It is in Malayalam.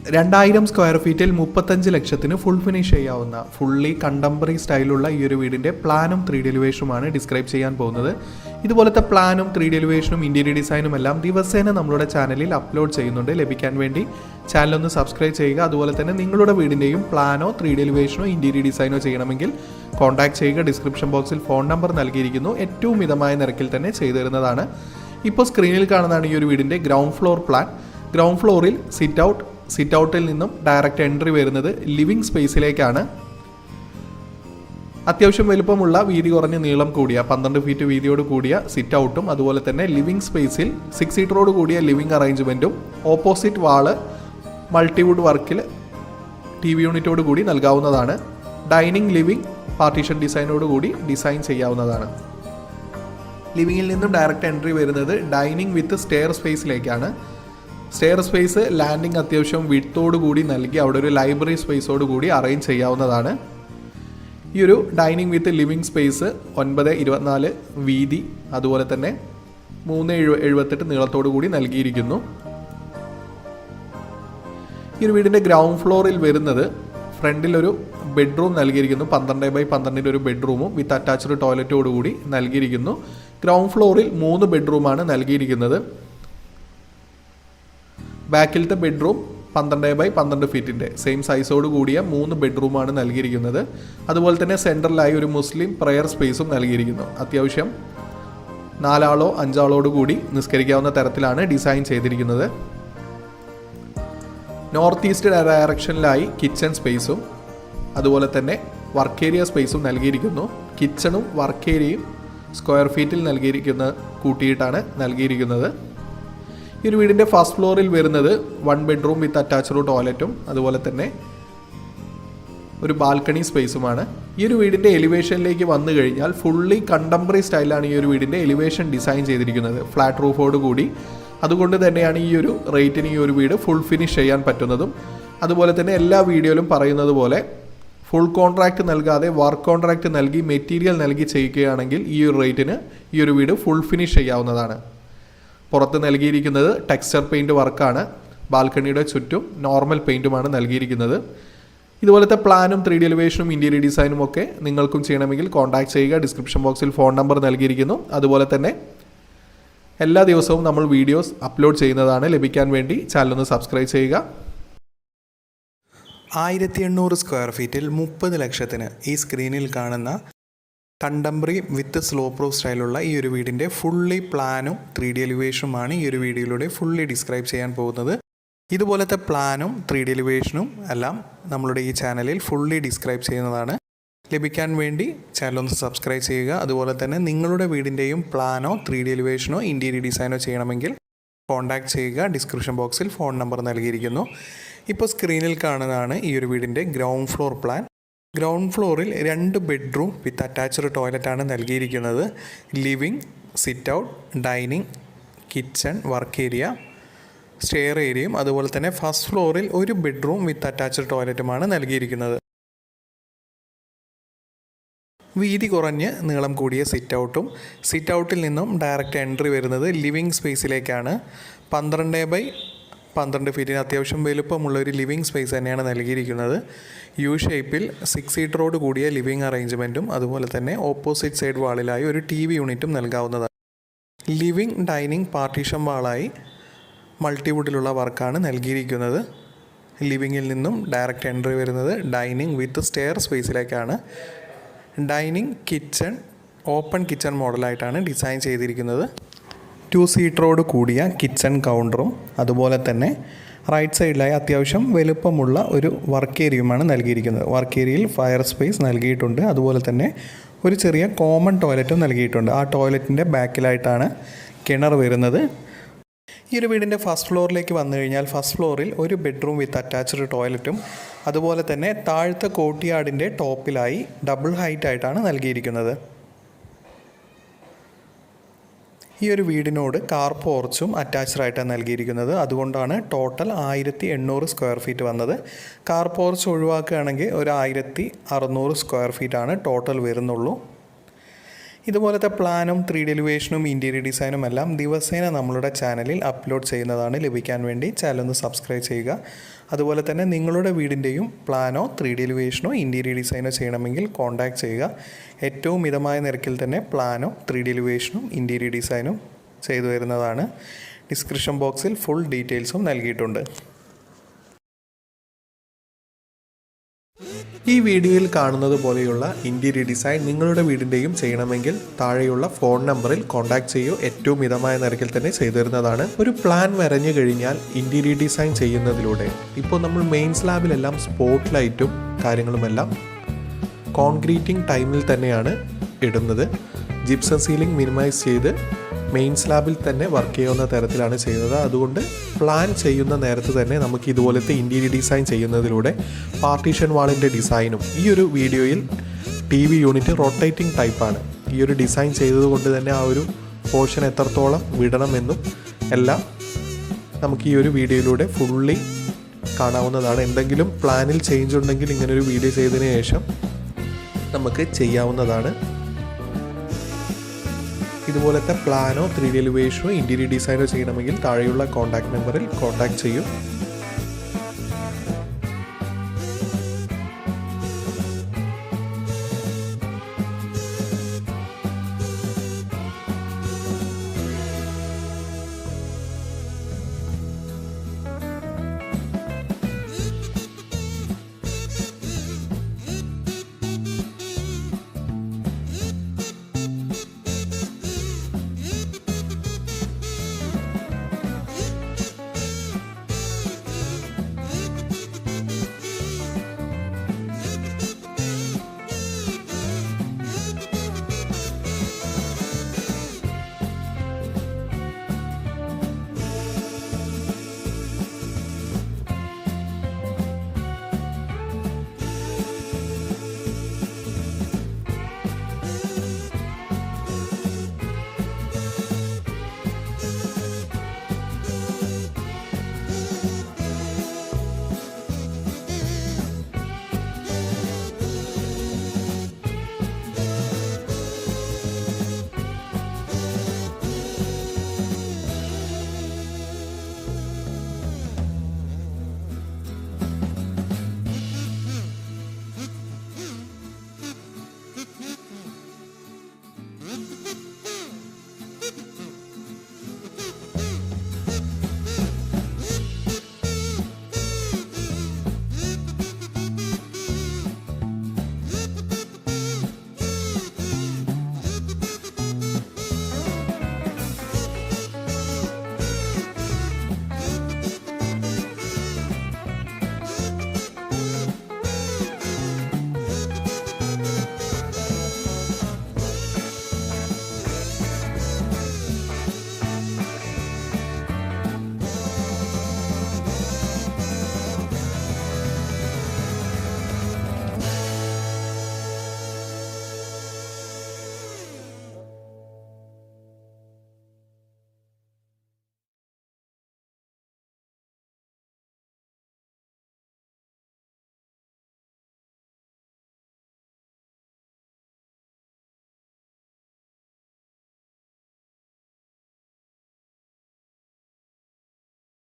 2000 സ്ക്വയർ ഫീറ്റിൽ 35 ലക്ഷത്തിന് ഫുൾ ഫിനിഷ് ചെയ്യാവുന്ന ഫുള്ളി കണ്ടംപററി സ്റ്റൈലുള്ള ഈ ഒരു വീടിൻ്റെ പ്ലാനും 3D എലിവേഷനുമാണ് ഡിസ്ക്രൈബ് ചെയ്യാൻ പോകുന്നത്. ഇതുപോലത്തെ പ്ലാനും 3D എലിവേഷനും ഇൻറ്റീരിയർ ഡിസൈനും എല്ലാം ദിവസേന നമ്മളുടെ ചാനലിൽ അപ്ലോഡ് ചെയ്യുന്നുണ്ട്. ലഭിക്കാൻ വേണ്ടി ചാനലൊന്ന് സബ്സ്ക്രൈബ് ചെയ്യുക. അതുപോലെ തന്നെ നിങ്ങളുടെ വീടിൻ്റെയും പ്ലാനോ 3D എലിവേഷനോ ഇൻറ്റീരിയർ ഡിസൈനോ ചെയ്യണമെങ്കിൽ കോൺടാക്ട് ചെയ്യുക. ഡിസ്ക്രിപ്ഷൻ ബോക്സിൽ ഫോൺ നമ്പർ നൽകിയിരിക്കുന്നു. ഏറ്റവും മിതമായ നിരക്കിൽ തന്നെ ചെയ്തു തരുന്നതാണ്. ഇപ്പോൾ സ്ക്രീനിൽ കാണുന്നതാണ് ഈ ഒരു വീടിൻ്റെ ഗ്രൗണ്ട് ഫ്ലോർ പ്ലാൻ. ഗ്രൗണ്ട് ഫ്ലോറിൽ സിറ്റ് ഔട്ടിൽ നിന്നും ഡയറക്റ്റ് എൻട്രി വരുന്നത് ലിവിംഗ് സ്പേസിലേക്കാണ്. അത്യാവശ്യം വലുപ്പമുള്ള വീതി കുറഞ്ഞ നീളം കൂടിയ 12 ഫീറ്റ് വീതിയോട് കൂടിയ സിറ്റ് ഔട്ടും അതുപോലെ തന്നെ ലിവിംഗ് സ്പേസിൽ 6 സീറ്ററോട് കൂടിയ ലിവിംഗ് അറേഞ്ച്മെൻറ്റും ഓപ്പോസിറ്റ് വാള് മൾട്ടിവുഡ് വർക്കിൽ TV യൂണിറ്റോട് കൂടി നൽകാവുന്നതാണ്. ഡൈനിങ് ലിവിംഗ് പാർട്ടീഷൻ ഡിസൈനോട് കൂടി ഡിസൈൻ ചെയ്യാവുന്നതാണ്. ലിവിങ്ങിൽ നിന്നും ഡയറക്റ്റ് എൻട്രി വരുന്നത് dining with stair സ്പേസിലേക്കാണ്. Stair space landing അത്യാവശ്യം വിഡ്ത്തോടു കൂടി നൽകി അവിടെ ഒരു ലൈബ്രറി സ്പേസോട് കൂടി അറേഞ്ച് ചെയ്യാവുന്നതാണ്. ഈ ഒരു ഡൈനിങ് വിത്ത് ലിവിംഗ് സ്പേസ് 9.24 വീതി അതുപോലെ തന്നെ 3.78 നീളത്തോടു കൂടി നൽകിയിരിക്കുന്നു. ഈ ഒരു വീടിൻ്റെ ഗ്രൗണ്ട് ഫ്ലോറിൽ വരുന്നത് ഫ്രണ്ടിൽ ഒരു ബെഡ്റൂം നൽകിയിരിക്കുന്നു. 12x12 ഒരു ബെഡ്റൂമും വിത്ത് അറ്റാച്ച്ഡ് ടോയ്ലറ്റോടു കൂടി നൽകിയിരിക്കുന്നു. ഗ്രൗണ്ട് ഫ്ലോറിൽ 3 ബെഡ്റൂമാണ് നൽകിയിരിക്കുന്നത്. ബാക്കിലത്തെ ബെഡ്റൂം 12x12 ഫീറ്റിൻ്റെ സെയിം സൈസോട് കൂടിയ 3 ബെഡ്റൂമാണ് നൽകിയിരിക്കുന്നത്. അതുപോലെ തന്നെ സെൻട്രലായി ഒരു മുസ്ലിം പ്രെയർ സ്പേസും നൽകിയിരിക്കുന്നു. അത്യാവശ്യം 4 ആളോ 5 ആളോട് കൂടി നിസ്കരിക്കാവുന്ന തരത്തിലാണ് ഡിസൈൻ ചെയ്തിരിക്കുന്നത്. നോർത്ത് ഈസ്റ്റ് ഡയറക്ഷനിലായി കിച്ചൺ സ്പേസും അതുപോലെ തന്നെ വർക്ക് ഏരിയ സ്പേസും നൽകിയിരിക്കുന്നു. കിച്ചണും വർക്ക് ഏരിയയും സ്ക്വയർ ഫീറ്റിൽ കൂട്ടിയിട്ടാണ് നൽകിയിരിക്കുന്നത്. ഈ ഒരു വീടിൻ്റെ ഫസ്റ്റ് ഫ്ലോറിൽ വരുന്നത് 1 ബെഡ്റൂം വിത്ത് അറ്റാച്ച്ഡ് ടോയ്ലറ്റും അതുപോലെ തന്നെ ഒരു ബാൽക്കണി സ്പേസുമാണ്. ഈ ഒരു വീടിൻ്റെ എലിവേഷനിലേക്ക് വന്നു കഴിഞ്ഞാൽ ഫുള്ളി കണ്ടംപററി സ്റ്റൈലാണ് ഈ ഒരു വീടിൻ്റെ എലിവേഷൻ ഡിസൈൻ ചെയ്തിരിക്കുന്നത്, ഫ്ലാറ്റ് റൂഫോട് കൂടി. അതുകൊണ്ട് തന്നെയാണ് ഈ ഒരു റേറ്റിന് ഈ ഒരു വീട് ഫുൾ ഫിനിഷ് ചെയ്യാൻ പറ്റുന്നതും. അതുപോലെ തന്നെ എല്ലാ വീഡിയോയിലും പറയുന്നത് പോലെ ഫുൾ കോൺട്രാക്റ്റ് നൽകാതെ വർക്ക് കോൺട്രാക്റ്റ് നൽകി മെറ്റീരിയൽ നൽകി ചെയ്യുകയാണെങ്കിൽ ഈ ഒരു റേറ്റിന് ഈ ഒരു വീട് ഫുൾ ഫിനിഷ് ചെയ്യാവുന്നതാണ്. പുറത്ത് നൽകിയിരിക്കുന്നത് ടെക്സ്ചർ പെയിൻറ്റ് വർക്കാണ്. ബാൽക്കണിയുടെ ചുറ്റും നോർമൽ പെയിൻറ്റുമാണ് നൽകിയിരിക്കുന്നത്. ഇതുപോലത്തെ പ്ലാനും 3D എലിവേഷനും ഇൻറ്റീരിയർ ഡിസൈനും ഒക്കെ നിങ്ങൾക്കും ചെയ്യണമെങ്കിൽ കോൺടാക്ട് ചെയ്യുക. ഡിസ്ക്രിപ്ഷൻ ബോക്സിൽ ഫോൺ നമ്പർ നൽകിയിരിക്കുന്നു. അതുപോലെ തന്നെ എല്ലാ ദിവസവും നമ്മൾ വീഡിയോസ് അപ്ലോഡ് ചെയ്യുന്നതാണ്. ലഭിക്കാൻ വേണ്ടി ചാനലൊന്ന് സബ്സ്ക്രൈബ് ചെയ്യുക. 1800 സ്ക്വയർ ഫീറ്റിൽ 30 ലക്ഷത്തിന് ഈ സ്ക്രീനിൽ കാണുന്ന കണ്ടംപററി വിത്ത് സ്ലോ പ്രൂഫ് സ്റ്റൈലുള്ള ഈ ഒരു വീടിൻ്റെ ഫുള്ളി പ്ലാനും 3D എലിവേഷനുമാണ് ഈ ഒരു വീഡിയോയിലൂടെ ഫുള്ളി ഡിസ്ക്രൈബ് ചെയ്യാൻ പോകുന്നത്. ഇതുപോലത്തെ പ്ലാനും 3D എലിവേഷനും എല്ലാം നമ്മളുടെ ഈ ചാനലിൽ ഫുള്ളി ഡിസ്ക്രൈബ് ചെയ്യുന്നതാണ്. ലഭിക്കാൻ വേണ്ടി ചാനലൊന്ന് സബ്സ്ക്രൈബ് ചെയ്യുക. അതുപോലെ തന്നെ നിങ്ങളുടെ വീടിൻ്റെയും പ്ലാനോ 3D എലിവേഷനോ ഇൻറ്റീരിയർ ഡിസൈനോ ചെയ്യണമെങ്കിൽ കോൺടാക്ട് ചെയ്യുക. ഡിസ്ക്രിപ്ഷൻ ബോക്സിൽ ഫോൺ നമ്പർ നൽകിയിരിക്കുന്നു. ഇപ്പോൾ സ്ക്രീനിൽ കാണുന്നതാണ് ഈ ഒരു വീടിൻ്റെ ഗ്രൗണ്ട് ഫ്ലോർ പ്ലാൻ. ഗ്രൗണ്ട് ഫ്ലോറിൽ 2 ബെഡ്റൂം വിത്ത് അറ്റാച്ച്ഡ് ടോയ്ലറ്റാണ് നൽകിയിരിക്കുന്നത്. Living, sit out, dining, kitchen, work area, stair ഏരിയയും അതുപോലെ തന്നെ ഫസ്റ്റ് ഫ്ലോറിൽ 1 ബെഡ്റൂം വിത്ത് അറ്റാച്ച്ഡ് ടോയ്ലറ്റുമാണ് നൽകിയിരിക്കുന്നത്. വീതി കുറഞ്ഞ് നീളം കൂടിയ സിറ്റ് ഔട്ടിൽ നിന്നും ഡയറക്റ്റ് എൻട്രി വരുന്നത് ലിവിംഗ് സ്പേസിലേക്കാണ്. 12x12 ഫീറ്റിന് അത്യാവശ്യം വലുപ്പമുള്ള ഒരു ലിവിംഗ് സ്പേസ് തന്നെയാണ് നൽകിയിരിക്കുന്നത്. യു ഷേപ്പിൽ 6 സീറ്ററോട് കൂടിയ ലിവിംഗ് അറേഞ്ച്മെൻറ്റും അതുപോലെ തന്നെ ഓപ്പോസിറ്റ് സൈഡ് വാളിലായി ഒരു TV യൂണിറ്റും നൽകാവുന്നതാണ്. ലിവിംഗ് ഡൈനിങ് പാർട്ടീഷൻ വാളായി മൾട്ടിവുഡിലുള്ള വർക്കാണ് നൽകിയിരിക്കുന്നത്. ലിവിങ്ങിൽ നിന്നും ഡയറക്റ്റ് എൻട്രി വരുന്നത് ഡൈനിങ് വിത്ത് സ്റ്റെയർ സ്പേസിലേക്കാണ്. ഡൈനിങ് കിച്ചൺ ഓപ്പൺ കിച്ചൺ മോഡലായിട്ടാണ് ഡിസൈൻ ചെയ്തിരിക്കുന്നത്. 2 സീറ്ററോട് കൂടിയ കിച്ചൺ കൗണ്ടറും അതുപോലെ തന്നെ റൈറ്റ് സൈഡിലായി അത്യാവശ്യം വലുപ്പമുള്ള ഒരു വർക്ക് ഏരിയയുമാണ് നൽകിയിരിക്കുന്നത്. വർക്ക് ഏരിയയിൽ ഫയർ സ്പേസ് നൽകിയിട്ടുണ്ട്. അതുപോലെ തന്നെ ഒരു ചെറിയ കോമൺ ടോയ്ലറ്റും നൽകിയിട്ടുണ്ട്. ആ ടോയ്ലറ്റിൻ്റെ ബാക്കിലായിട്ടാണ് കിണർ വരുന്നത്. ഈ ഒരു വീടിൻ്റെ ഫസ്റ്റ് ഫ്ലോറിലേക്ക് വന്നു കഴിഞ്ഞാൽ ഫസ്റ്റ് ഫ്ലോറിൽ 1 ബെഡ്റൂം വിത്ത് അറ്റാച്ച്ഡ് ടോയ്ലറ്റും അതുപോലെ തന്നെ താഴത്തെ കോർട്ട്യാർഡിൻ്റെ ടോപ്പിലായി ഡബിൾ ഹൈറ്റ് ആയിട്ടാണ് നൽകിയിരിക്കുന്നത്. ഈ ഒരു വീടിനോട് കാർ പോർച്ചും അറ്റാച്ച്ഡ് ആയിട്ടാണ് നൽകിയിരിക്കുന്നത്. അതുകൊണ്ടാണ് ടോട്ടൽ 1800 സ്ക്വയർ ഫീറ്റ് വന്നത്. കാർ പോർച്ച് ഒഴിവാക്കുകയാണെങ്കിൽ ഒരു 1600 സ്ക്വയർ ഫീറ്റാണ് ടോട്ടൽ വരുന്നുള്ളൂ. ഇതുപോലത്തെ പ്ലാനും 3D എലിവേഷനും ഇൻറ്റീരിയർ ഡിസൈനും എല്ലാം ദിവസേന നമ്മളുടെ ചാനലിൽ അപ്ലോഡ് ചെയ്യുന്നതാണ്. ലഭിക്കാൻ വേണ്ടി ചാനൽ ഒന്ന് സബ്സ്ക്രൈബ് ചെയ്യുക. അതുപോലെ തന്നെ നിങ്ങളുടെ വീടിൻ്റെയും പ്ലാനോ 3D എലിവേഷനോ ഇൻറ്റീരിയർ ഡിസൈനോ ചെയ്യണമെങ്കിൽ കോൺടാക്റ്റ് ചെയ്യുക. ഏറ്റവും മിതമായ നിരക്കിൽ തന്നെ പ്ലാനോ 3D എലിവേഷനും ഇൻറ്റീരിയർ ഡിസൈനും ചെയ്തു തരുന്നതാണ്. ഡിസ്ക്രിപ്ഷൻ ബോക്സിൽ ഫുൾ ഡീറ്റെയിൽസും നൽകിയിട്ടുണ്ട്. ഈ വീഡിയോയിൽ കാണുന്നത് പോലെയുള്ള ഇൻറ്റീരിയർ ഡിസൈൻ നിങ്ങളുടെ വീടിൻ്റെയും ചെയ്യണമെങ്കിൽ താഴെയുള്ള ഫോൺ നമ്പറിൽ കോൺടാക്റ്റ് ചെയ്യൂ. ഏറ്റവും മിതമായ നിരക്കിൽ തന്നെ ചെയ്തു തരുന്നതാണ്. ഒരു പ്ലാൻ വരഞ്ഞു കഴിഞ്ഞാൽ ഇൻറ്റീരിയർ ഡിസൈൻ ചെയ്യുന്നതിലൂടെ ഇപ്പോൾ നമ്മൾ മെയിൻ സ്ലാബിലെല്ലാം സ്പോട്ട് ലൈറ്റും കാര്യങ്ങളുമെല്ലാം കോൺക്രീറ്റിംഗ് ടൈമിൽ തന്നെയാണ് ഇടുന്നത്. ജിപ്സം സീലിംഗ് മിനിമൈസ് ചെയ്ത് മെയിൻ സ്ലാബിൽ തന്നെ വർക്ക് ചെയ്യുന്ന തരത്തിലാണ് ചെയ്യുന്നത്. അതുകൊണ്ട് പ്ലാൻ ചെയ്യുന്ന നേരത്ത് തന്നെ നമുക്ക് ഇതുപോലത്തെ ഇൻറ്റീരിയർ ഡിസൈൻ ചെയ്യുന്നതിലൂടെ പാർട്ടീഷൻ വാളിൻ്റെ ഡിസൈനും ഈ ഒരു വീഡിയോയിൽ TV യൂണിറ്റ് റൊട്ടേറ്റിംഗ് ടൈപ്പാണ്. ഈ ഒരു ഡിസൈൻ ചെയ്തതുകൊണ്ട് തന്നെ ആ ഒരു പോർഷൻ എത്രത്തോളം വിടണമെന്നും എല്ലാം നമുക്ക് ഈ ഒരു വീഡിയോയിലൂടെ ഫുള്ളി കാണാവുന്നതാണ്. എന്തെങ്കിലും പ്ലാനിൽ ചേഞ്ച് ഉണ്ടെങ്കിൽ ഇങ്ങനൊരു വീഡിയോ ചെയ്തതിന് ശേഷം നമുക്ക് ചെയ്യാവുന്നതാണ്. ഇതുപോലത്തെ പ്ലാനോ 3D എലിവേഷനോ ഇൻറ്റീരിയർ ഡിസൈനോ ചെയ്യണമെങ്കിൽ താഴെയുള്ള കോൺടാക്റ്റ് നമ്പറിൽ കോൺടാക്റ്റ് ചെയ്യൂ.